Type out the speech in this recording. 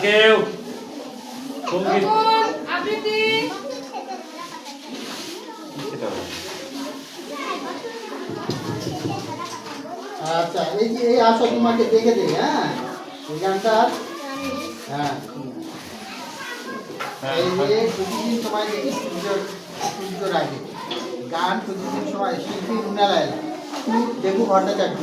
কেউ সঙ্গীত আবৃত্তি আচ্ছা এই যে এই আসো তোমাকে দেখে দিই। হ্যাঁ এই গানটা হ্যাঁ এই যে প্রতিদিন সময় দেখি সূর্য রাগে গান প্রতিদিন সময় শিল্পী রুনা লায়লা দেবু ভট্টাচার্য